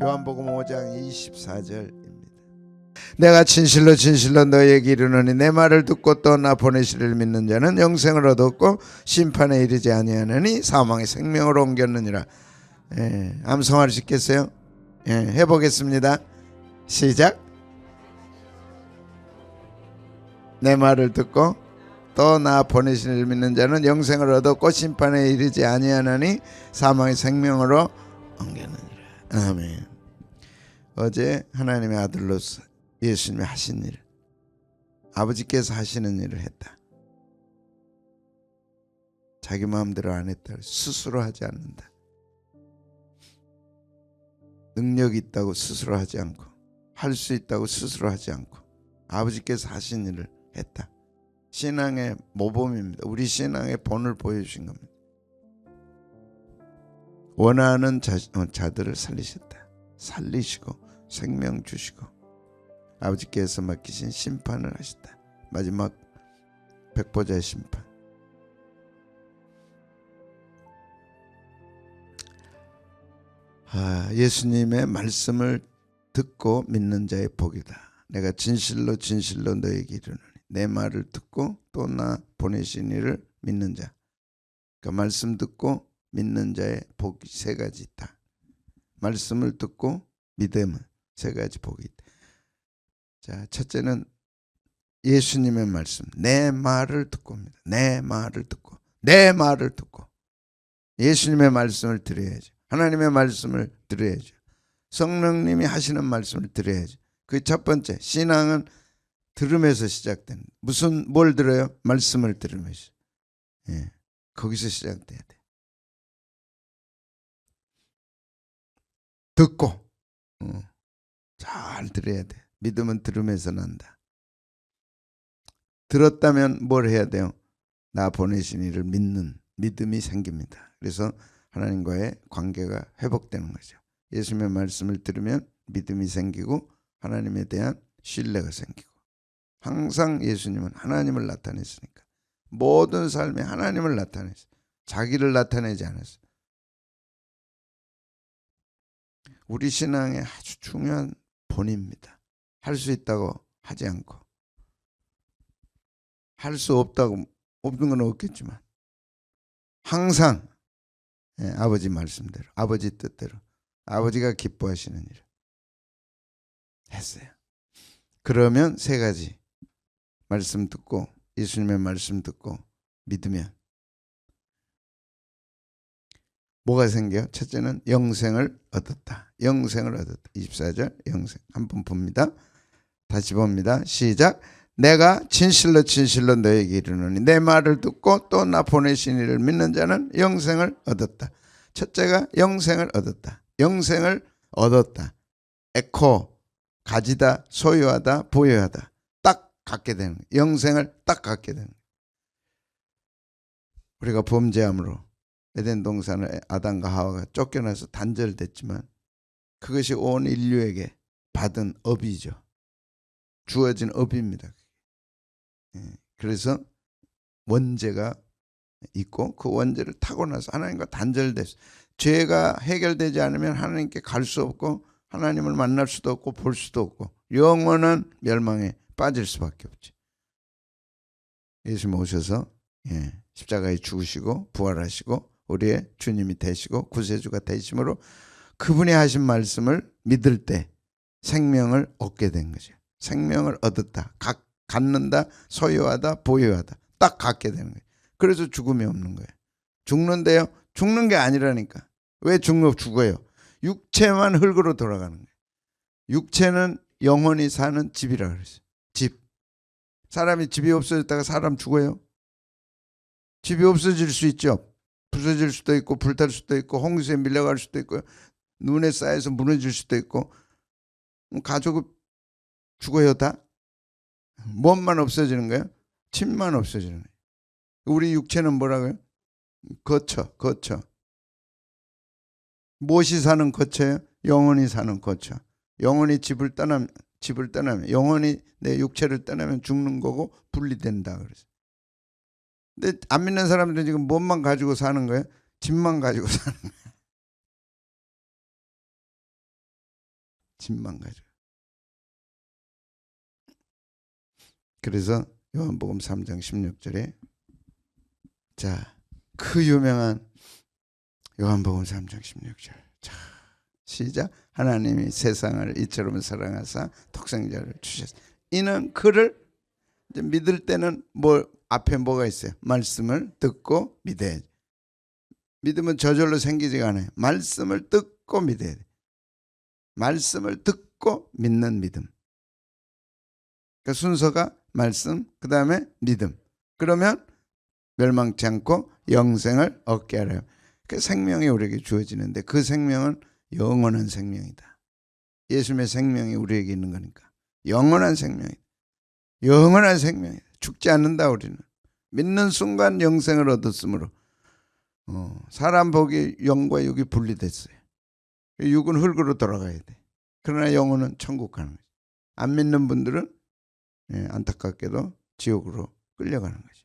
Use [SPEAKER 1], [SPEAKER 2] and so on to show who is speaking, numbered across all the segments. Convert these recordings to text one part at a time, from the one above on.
[SPEAKER 1] 요한복음 5장 24절입니다. 내가 진실로 진실로 너희에게 이르노니 내 말을 듣고 또 나 보내시를 믿는 자는 영생을 얻었고 심판에 이르지 아니하느니 사망의 생명으로 옮겼느니라. 암송할 수 있겠어요? 해보겠습니다. 시작. 내 말을 듣고 또 나 보내신 이를 믿는 자는 영생을 얻었고 심판에 이르지 아니하느니 사망의 생명으로 옮겼느니라. 아멘. 어제 하나님의 아들로서 예수님이 하신 일, 아버지께서 하시는 일을 했다. 자기 마음대로 안 했다. 스스로 하지 않는다. 능력이 있다고 스스로 하지 않고, 할 수 있다고 스스로 하지 않고, 아버지께서 하신 일을 했다. 신앙의 모범입니다. 우리 신앙의 본을 보여주신 겁니다. 원하는 자들을 살리셨다. 살리시고 생명 주시고 아버지께서 맡기신 심판을 하셨다. 마지막 백보자의 심판. 예수님의 말씀을 듣고 믿는 자의 복이다. 내가 진실로 진실로 너에게 이르노니 내 말을 듣고 또 나 보내신 이를 믿는 자. 그러니까 말씀 듣고 믿는 자의 복이 세 가지 있다. 말씀을 듣고 믿음은 세 가지 복이 있다. 자, 첫째는 예수님의 말씀. 내 말을 듣고입니다. 내 말을 듣고. 내 말을 듣고. 예수님의 말씀을 들어야죠. 하나님의 말씀을 들어야죠. 성령님이 하시는 말씀을 들어야죠. 그 첫 번째, 신앙은 들음에서 시작된. 뭘 들어요? 말씀을 들으면서. 거기서 시작돼야 돼. 듣고 잘 들어야 돼. 믿음은 들음에서 난다. 들었다면 뭘 해야 돼요? 나 보내신 이를 믿는 믿음이 생깁니다. 그래서 하나님과의 관계가 회복되는 거죠. 예수님의 말씀을 들으면 믿음이 생기고 하나님에 대한 신뢰가 생기고. 항상 예수님은 하나님을 나타냈으니까. 모든 삶에 하나님을 나타냈어요. 자기를 나타내지 않았어요. 우리 신앙의 아주 중요한 본입니다. 할 수 있다고 하지 않고, 할 수 없다고, 없는 건 없겠지만 항상 아버지 말씀대로, 아버지 뜻대로, 아버지가 기뻐하시는 일을 했어요. 그러면 세 가지, 말씀 듣고 예수님의 말씀 듣고 믿으면 뭐가 생겨요? 첫째는 영생을 얻었다. 영생을 얻었다. 24절 영생. 한번 봅니다. 다시 봅니다. 시작. 내가 진실로 진실로 너에게 이르노니 내 말을 듣고 또 나 보내신 이를 믿는 자는 영생을 얻었다. 첫째가 영생을 얻었다. 영생을 얻었다. 에코, 가지다, 소유하다, 보유하다. 딱 갖게 되는 거예요. 영생을 딱 갖게 되는 거예요. 우리가 범죄함으로 에덴 동산을 아담과 하와가 쫓겨나서 단절됐지만 그것이 온 인류에게 받은 업이죠. 주어진 업입니다. 그래서 원죄가 있고 그 원죄를 타고 나서 하나님과 단절됐어요. 죄가 해결되지 않으면 하나님께 갈 수 없고 하나님을 만날 수도 없고 볼 수도 없고 영원한 멸망에 빠질 수밖에 없죠. 예수님 오셔서 십자가에 죽으시고 부활하시고 우리의 주님이 되시고 구세주가 되심으로 그분이 하신 말씀을 믿을 때 생명을 얻게 된 거죠. 생명을 얻었다. 갖는다. 소유하다. 보유하다. 딱 갖게 되는 거예요. 그래서 죽음이 없는 거예요. 죽는데요. 죽는 게 아니라니까. 왜 죽어요? 육체만 흙으로 돌아가는 거예요. 육체는 영원히 사는 집이라 그랬어요. 집. 사람이 집이 없어졌다가 사람 죽어요? 집이 없어질 수 있죠. 부서질 수도 있고 불탈 수도 있고 홍수에 밀려갈 수도 있고 눈에 쌓여서 무너질 수도 있고. 가족은 죽어요 다? 몸만 없어지는 거예요? 침만 없어지는 거예요. 우리 육체는 뭐라고요? 거처. 무엇이 사는 거처예요? 영원히 사는 거처. 영원히 집을 떠나면 영원히 내 육체를 떠나면 죽는 거고 분리된다 그래서. 근데 안 믿는 사람들은 지금 몸만 가지고 사는 거예요? 집만 가지고 사는 거예요. 집만 가지고. 그래서 요한복음 3장 16절에 자, 그 유명한 요한복음 3장 16절. 자, 시작. 하나님이 세상을 이처럼 사랑하사 독생자를 주셨다. 이는 그를 이제 믿을 때는 뭐 앞에 뭐가 있어요? 말씀을 듣고 믿어야지. 믿으면 저절로 생기지가 않아요. 말씀을 듣고 믿어야 돼. 말씀을 듣고 믿는 믿음. 그러니까 순서가 말씀, 그 다음에 믿음. 그러면 멸망치 않고 영생을 얻게 하래요. 그 생명이 우리에게 주어지는데 그 생명은 영원한 생명이다. 예수님의 생명이 우리에게 있는 거니까. 영원한 생명이다. 영원한 생명이다. 죽지 않는다. 우리는 믿는 순간 영생을 얻었으므로 사람 복이 영과 육이 분리됐어요. 육은 흙으로 돌아가야 돼. 그러나 영혼은 천국 가는 거죠. 안 믿는 분들은 안타깝게도 지옥으로 끌려가는 거죠.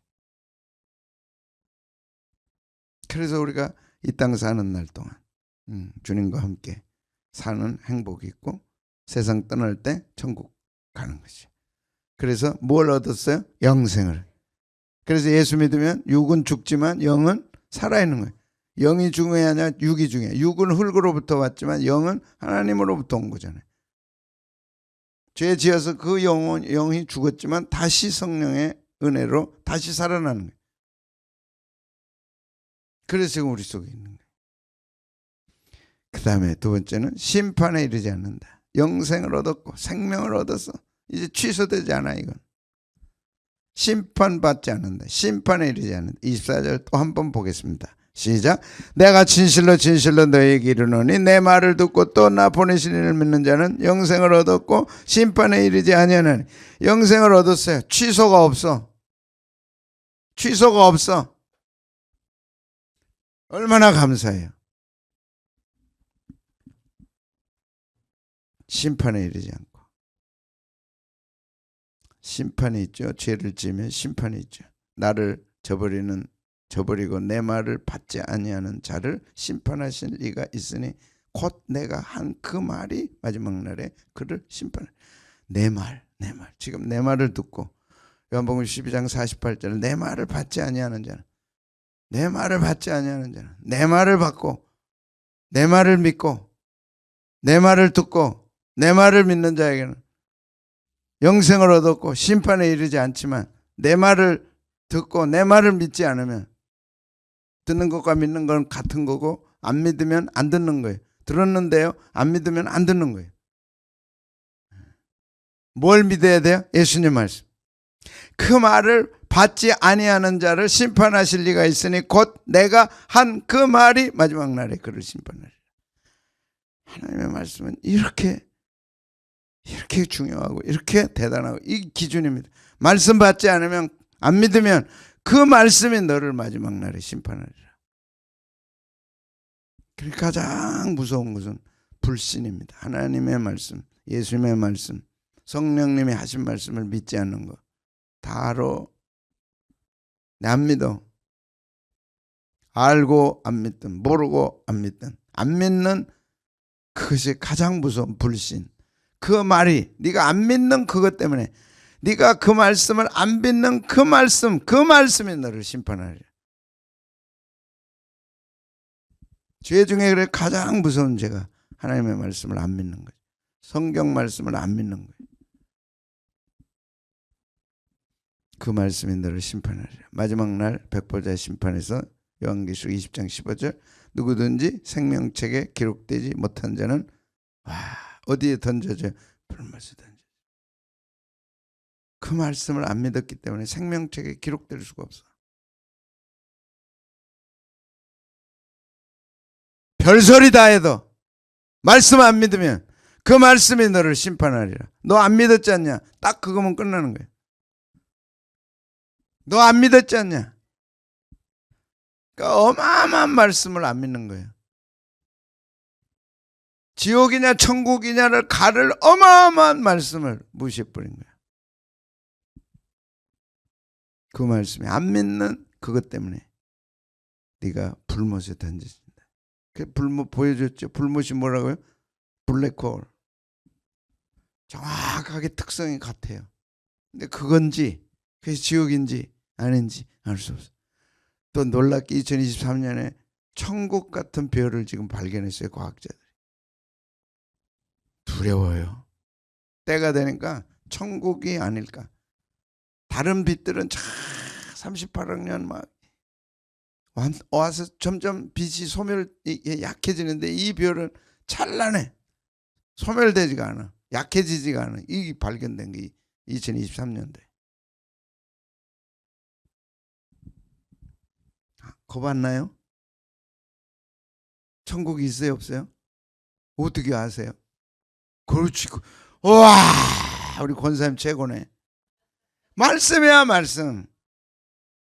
[SPEAKER 1] 그래서 우리가 이 땅 사는 날 동안 주님과 함께 사는 행복이 있고 세상 떠날 때 천국 가는 거죠. 그래서 뭘 얻었어요? 영생을. 그래서 예수 믿으면 육은 죽지만 영은 살아있는 거예요. 영이 중요하냐 육이 중요해. 육은 흙으로부터 왔지만 영은 하나님으로부터 온 거잖아요. 죄 지어서 그 영이 죽었지만 다시 성령의 은혜로 다시 살아나는 거예요. 그래서 지금 우리 속에 있는 거예요. 그 다음에 두 번째는 심판에 이르지 않는다. 영생을 얻었고 생명을 얻어서 이제 취소되지 않아. 이건 심판받지 않는다. 심판에 이르지 않는다. 24절 또 한 번 보겠습니다. 시작. 내가 진실로 진실로 너희에게 이르노니 내 말을 듣고 또 나 보내신 이를 믿는 자는 영생을 얻었고 심판에 이르지 아니하나니. 영생을 얻었어요. 취소가 없어. 취소가 없어. 얼마나 감사해요. 심판에 이르지 않고. 심판이 있죠. 죄를 지으면 심판이 있죠. 나를 저버리고 내 말을 받지 아니하는 자를 심판하실 리가 있으니 곧 내가 한 그 말이 마지막 날에 그를 심판할. 내 말. 지금 내 말을 듣고 요한복음 12장 48절 내 말을 받지 아니하는 자는 내 말을 받지 아니하는 자는 내 말을 받고 내 말을 믿고 내 말을 듣고 내 말을 믿는 자에게는 영생을 얻었고 심판에 이르지 않지만 내 말을 듣고 내 말을 믿지 않으면 듣는 것과 믿는 건 같은 거고 안 믿으면 안 듣는 거예요. 들었는데요. 안 믿으면 안 듣는 거예요. 뭘 믿어야 돼요? 예수님 말씀. 그 말을 받지 아니하는 자를 심판하실 리가 있으니 곧 내가 한 그 말이 마지막 날에 그를 심판하리라. 하나님의 말씀은 이렇게 중요하고 이렇게 대단하고 이 기준입니다. 말씀 받지 않으면 안 믿으면 그 말씀이 너를 마지막 날에 심판하리라. 그러니까 가장 무서운 것은 불신입니다. 하나님의 말씀, 예수님의 말씀, 성령님이 하신 말씀을 믿지 않는 것. 다로 안 믿어. 알고 안 믿든 모르고 안 믿든 안 믿는 그것이 가장 무서운 불신. 그 말이 네가 안 믿는 그것 때문에 네가 그 말씀을 안 믿는 그 말씀이 너를 심판하리라. 죄 중에 그래 가장 무서운 죄가 하나님의 말씀을 안 믿는 거예요. 성경 말씀을 안 믿는 거예요. 그 말씀이 너를 심판하리라. 마지막 날 백보자 심판에서 요한계시록 20장 15절 누구든지 생명책에 기록되지 못한 자는 어디에 던져져요? 불못에 던져져요. 그 말씀을 안 믿었기 때문에 생명책에 기록될 수가 없어. 별소리 다 해도 말씀 안 믿으면 그 말씀이 너를 심판하리라. 너 안 믿었지 않냐? 딱 그거면 끝나는 거예요. 너 안 믿었지 않냐? 그러니까 어마어마한 말씀을 안 믿는 거예요. 지옥이냐 천국이냐를 가를 어마어마한 말씀을 무시해버린 거예요. 그 말씀이 안 믿는 그것 때문에 네가 불못에 던져진다. 그 불못 보여줬죠. 불못이 뭐라고요? 블랙홀. 정확하게 특성이 같아요. 근데 그건지 그게 지옥인지 아닌지 알 수 없어요. 또 놀랍게 2023년에 천국 같은 별을 지금 발견했어요. 과학자들이. 두려워요. 때가 되니까 천국이 아닐까. 다른 빛들은 38억 년 막 와서 점점 빛이 약해지는데 이 별은 찬란해. 소멸되지가 않아. 약해지지가 않아. 이게 발견된 게 2023년도에. 겁았나요? 천국이 있어요 없어요? 어떻게 아세요? 그렇지. 와, 우리 권사님 최고네. 말씀이야 말씀.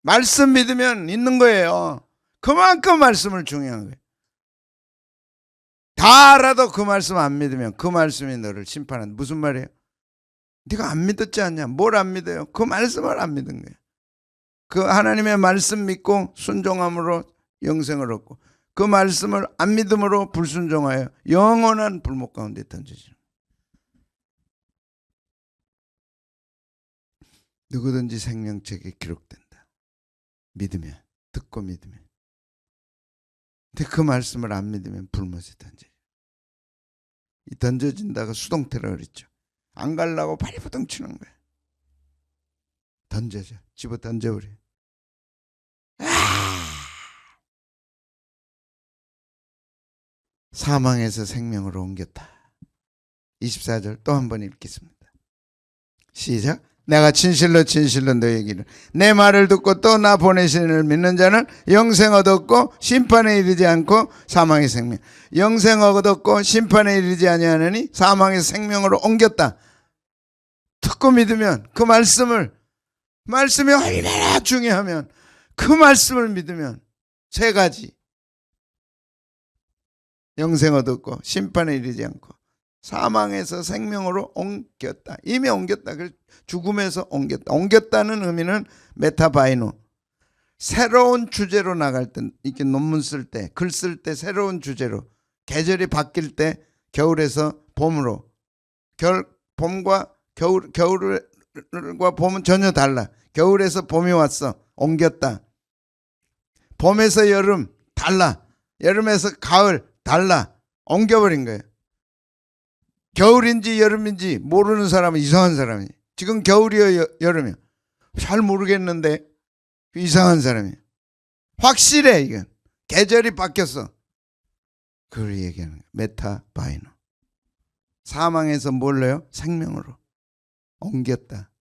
[SPEAKER 1] 말씀 믿으면 있는 거예요. 그만큼 말씀을 중요한 거예요. 다 알아도 그 말씀 안 믿으면 그 말씀이 너를 심판한다. 무슨 말이에요? 네가 안 믿었지 않냐? 뭘 안 믿어요? 그 말씀을 안 믿은 거예요. 그 하나님의 말씀 믿고 순종함으로 영생을 얻고 그 말씀을 안 믿음으로 불순종하여 영원한 불목 가운데 던져지는. 누구든지 생명책에 기록된다. 믿으면, 듣고 믿으면. 근데 그 말씀을 안 믿으면 불못에 던져요. 이 던져진다가 수동태라 그랬죠. 안 가려고 발부둥 치는 거야. 던져져. 집어 던져버려. 사망에서 생명으로 옮겼다. 24절 또 한 번 읽겠습니다. 시작. 내가 진실로 진실로 너에게는 내 말을 듣고 또 나 보내신 이를 믿는 자는 영생 얻었고 심판에 이르지 않고 사망의 생명. 영생 얻었고 심판에 이르지 아니하느니 사망의 생명으로 옮겼다. 듣고 믿으면 그 말씀이 얼마나 중요하면 그 말씀을 믿으면 세 가지. 영생 얻었고 심판에 이르지 않고 사망에서 생명으로 옮겼다. 이미 옮겼다. 죽음에서 옮겼다. 옮겼다는 의미는 메타바이노. 새로운 주제로 나갈 때, 이렇게 논문 쓸 때, 글 쓸 때 새로운 주제로. 계절이 바뀔 때 겨울에서 봄으로. 봄과 겨울과 봄은 전혀 달라. 겨울에서 봄이 왔어. 옮겼다. 봄에서 여름 달라. 여름에서 가을 달라. 옮겨버린 거예요. 겨울인지 여름인지 모르는 사람은 이상한 사람이에요. 지금 겨울이요 여름이요 잘 모르겠는데 이상한 사람이에요. 확실해. 이건 계절이 바뀌었어. 그걸 얘기하는 거예요. 메타바이노. 사망에서 뭘로요? 생명으로 옮겼다.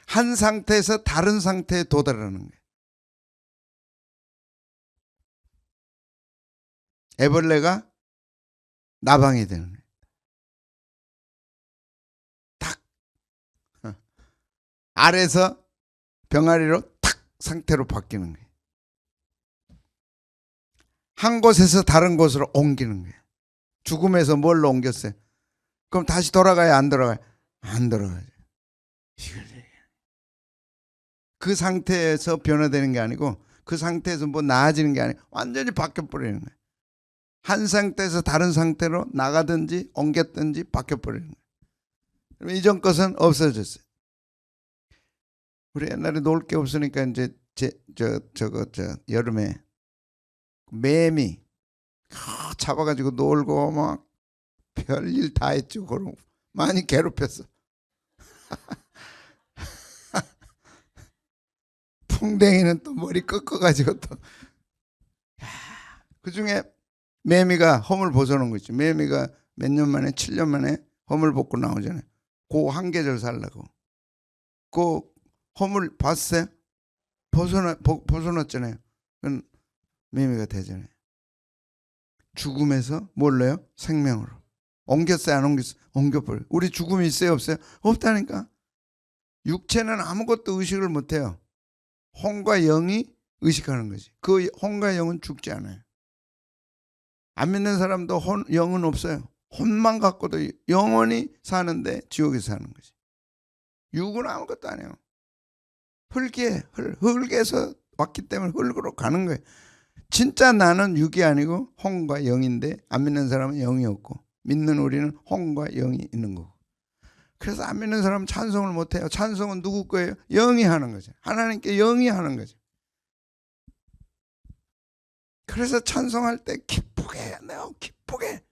[SPEAKER 1] 한 상태에서 다른 상태에 도달하는 거예요. 애벌레가 나방이 되는 거예요. 탁 알에서 병아리로 탁 상태로 바뀌는 거예요. 한 곳에서 다른 곳으로 옮기는 거예요. 죽음에서 뭘로 옮겼어요? 그럼 다시 돌아가야 안 돌아가요? 안 돌아가요. 그 상태에서 변화되는 게 아니고 그 상태에서 뭐 나아지는 게 아니고 완전히 바뀌어버리는 거예요. 한 상태에서 다른 상태로 나가든지 옮겼든지 바뀌어버리는 거예요. 그럼 이전 것은 없어졌어요. 우리 옛날에 놀 게 없으니까 이제 여름에 매미 잡아가지고 놀고 막 별일 다 했죠. 그럼 많이 괴롭혔어. 풍뎅이는 또 머리 꺾어가지고 또 그중에 매미가 허물 벗어놓은 거 있죠. 매미가 몇 년 만에 7년 만에 허물 벗고 나오잖아요. 그 한 계절 살라고. 그 허물 봤어요? 벗어났잖아요. 그건 매미가 되잖아요. 죽음에서 뭘로요? 생명으로. 옮겼어요? 안 옮겼어요? 옮겨버려요. 우리 죽음이 있어요? 없어요? 없다니까. 육체는 아무것도 의식을 못해요. 혼과 영이 의식하는 거지. 그 혼과 영은 죽지 않아요. 안 믿는 사람도 영은 없어요. 혼만 갖고도 영원히 사는데 지옥에서 사는 거지. 육은 아무것도 아니에요. 흙에서 왔기 때문에 흙으로 가는 거예요. 진짜 나는 육이 아니고 혼과 영인데 안 믿는 사람은 영이 없고 믿는 우리는 혼과 영이 있는 거고. 그래서 안 믿는 사람은 찬송을 못해요. 찬송은 누구 거예요? 영이 하는 거죠. 하나님께 영이 하는 거죠. 그래서 찬송할 때 기쁘게 해야 돼요. 기쁘게.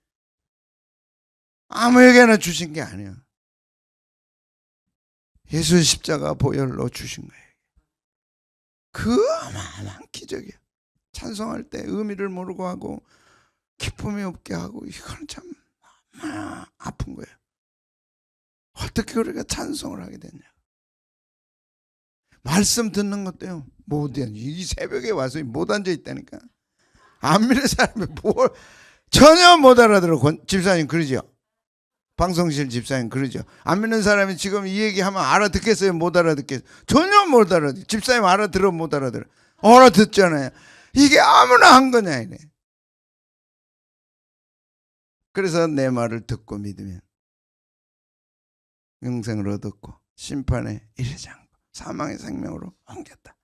[SPEAKER 1] 아무에게나 주신 게 아니에요. 예수 십자가 보혈로 주신 거예요. 그 어마어마한 기적이에요. 찬송할 때 의미를 모르고 하고 기쁨이 없게 하고 이건 참 아픈 거예요. 어떻게 우리가 찬송을 하게 됐냐. 말씀 듣는 것도요. 못 앉아. 이 새벽에 와서 못 앉아 있다니까. 안 믿는 사람이 뭘 전혀 못 알아들어. 집사님 그러죠. 방송실 집사님 그러죠. 안 믿는 사람이 지금 이 얘기하면 알아듣겠어요? 못 알아듣겠어요? 전혀 못 알아듣어요. 집사님 알아들어 못 알아들어? 알아듣잖아요. 이게 아무나 한 거냐 이래. 그래서 내 말을 듣고 믿으면 영생을 얻었고 심판에 이르지 않고 사망의 생명으로 옮겼다.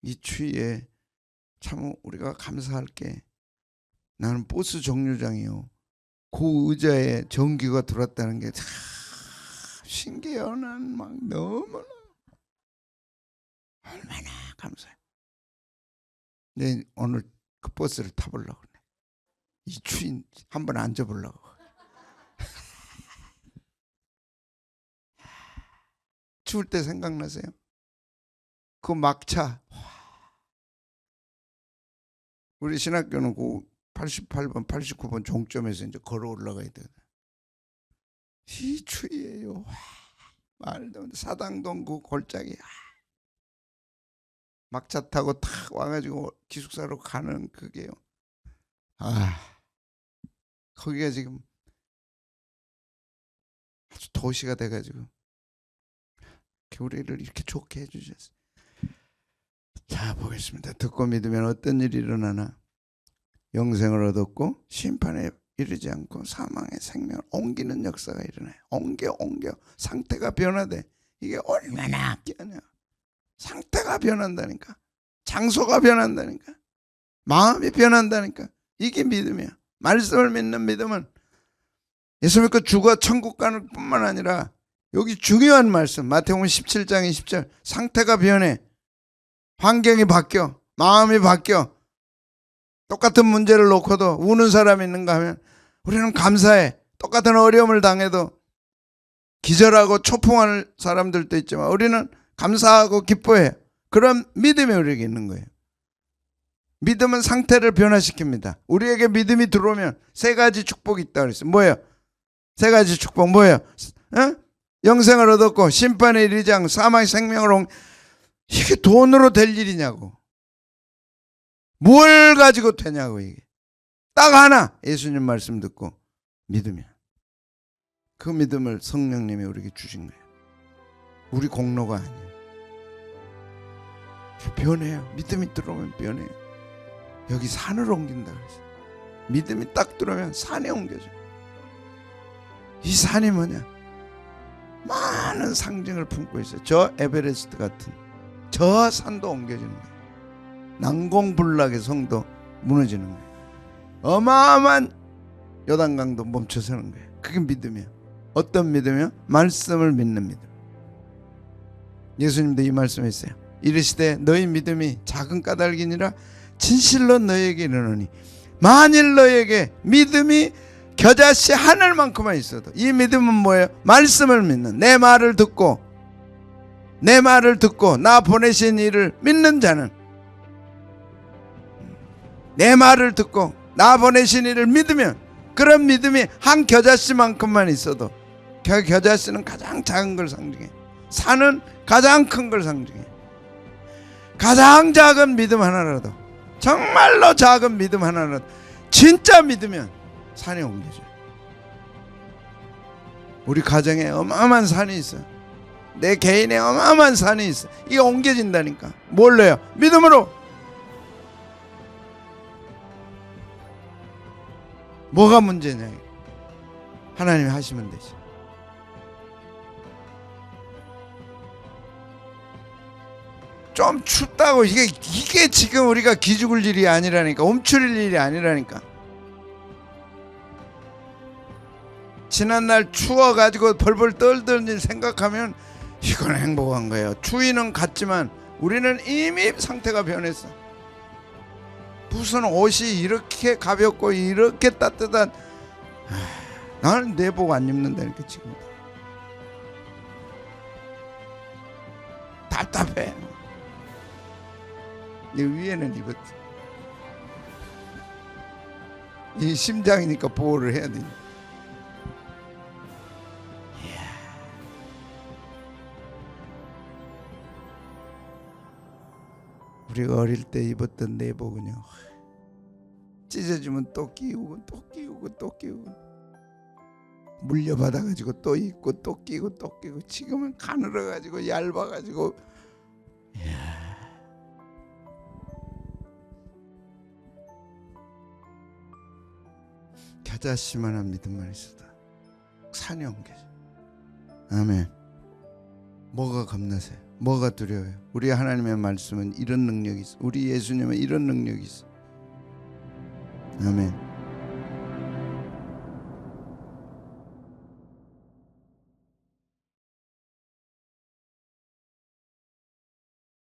[SPEAKER 1] 이 추위에 참 우리가 감사할 게, 나는 버스 정류장이요, 그 의자에 전기가 들어왔다는 게 참 신기해요. 난 막 너무나 얼마나 감사해. 내 오늘 그 버스를 타보려고 그래. 이 추위 한번 앉아보려고. 추울 때 생각나세요? 그 막차. 우리 신학교는 그 88번, 89번 종점에서 이제 걸어 올라가야 돼. 이 추위에요. 말도 안 돼. 사당동 그 골짜기. 막차 타고 탁 와가지고 기숙사로 가는 그게요. 거기가 지금 아주 도시가 돼가지고 우리를 이렇게 좋게 해주셨어요. 자, 보겠습니다. 듣고 믿으면 어떤 일이 일어나나? 영생을 얻었고 심판에 이르지 않고 사망의 생명을 옮기는 역사가 일어나요. 옮겨 상태가 변화돼. 이게 얼마나 깨냐. 상태가 변한다니까. 장소가 변한다니까. 마음이 변한다니까. 이게 믿음이야. 말씀을 믿는 믿음은 예수 믿고 죽어 천국 가는 뿐만 아니라 여기 중요한 말씀 마태복음 17장 20절, 상태가 변해. 환경이 바뀌어. 마음이 바뀌어. 똑같은 문제를 놓고도 우는 사람이 있는가 하면 우리는 감사해. 똑같은 어려움을 당해도 기절하고 초풍할 사람들도 있지만 우리는 감사하고 기뻐해. 그런 믿음이 우리에게 있는 거예요. 믿음은 상태를 변화시킵니다. 우리에게 믿음이 들어오면 세 가지 축복이 있다고 그랬어요. 뭐예요? 세 가지 축복 뭐예요? 영생을 얻었고 심판에 이르지 않고 사망의 생명을 이게 돈으로 될 일이냐고. 뭘 가지고 되냐고. 이게 딱 하나, 예수님 말씀 듣고 믿으면. 그 믿음을 성령님이 우리에게 주신 거예요. 우리 공로가 아니에요. 변해요. 믿음이 들어오면 변해요. 여기 산을 옮긴다 그랬어요. 믿음이 딱 들어오면 산에 옮겨져요. 이 산이 뭐냐? 많은 상징을 품고 있어요. 저 에베레스트 같은 저 산도 옮겨지는 거예요. 난공불락의 성도 무너지는 거예요. 어마어마한 요단강도 멈춰서는 거예요. 그게 믿음이에요. 어떤 믿음이요? 말씀을 믿는 믿음. 예수님도 이 말씀했어요. 이르시되 너희 믿음이 작은 까닭이니라 진실로 너희에게 이르노니 만일 너희에게 믿음이 겨자씨 하늘만큼만 있어도, 이 믿음은 뭐예요? 말씀을 믿는, 내 말을 듣고 나 보내신 이를 믿는 자는, 내 말을 듣고 나 보내신 이를 믿으면, 그런 믿음이 한 겨자씨만큼만 있어도, 겨자씨는 가장 작은 걸 상징해. 산은 가장 큰 걸 상징해. 가장 작은 믿음 하나라도, 정말로 작은 믿음 하나라도 진짜 믿으면 산에 옮겨져요. 우리 가정에 어마어마한 산이 있어요. 내 개인의 어마어마한 산이 있어. 이게 옮겨진다니까. 뭘로요? 믿음으로. 뭐가 문제냐? 하나님이 하시면 되지. 좀 춥다고 이게 지금 우리가 기죽을 일이 아니라니까. 움츠릴 일이 아니라니까. 지난날 추워가지고 벌벌 떨던 일 생각하면 이건 행복한 거예요. 추위는 같지만 우리는 이미 상태가 변했어. 무슨 옷이 이렇게 가볍고 이렇게 따뜻한, 나는 내복 안 입는다니까. 지금 답답해. 이 위에는 입었지. 이 심장이니까 보호를 해야 되니. 우리가 어릴 때 입었던 내복은요, 찢어지면 또 끼우고 또 끼우고 또 끼우고, 물려받아가지고 또 입고 또 끼고 또 끼고, 지금은 가늘어가지고 얇아가지고. 겨자씨만한 믿음만 있어도 산이 옮겨져. 아멘. 뭐가 겁나세요? 뭐가 두려워요? 우리 하나님의 말씀은 이런 능력이 있어. 우리 예수님은 이런 능력이 있어. 아멘.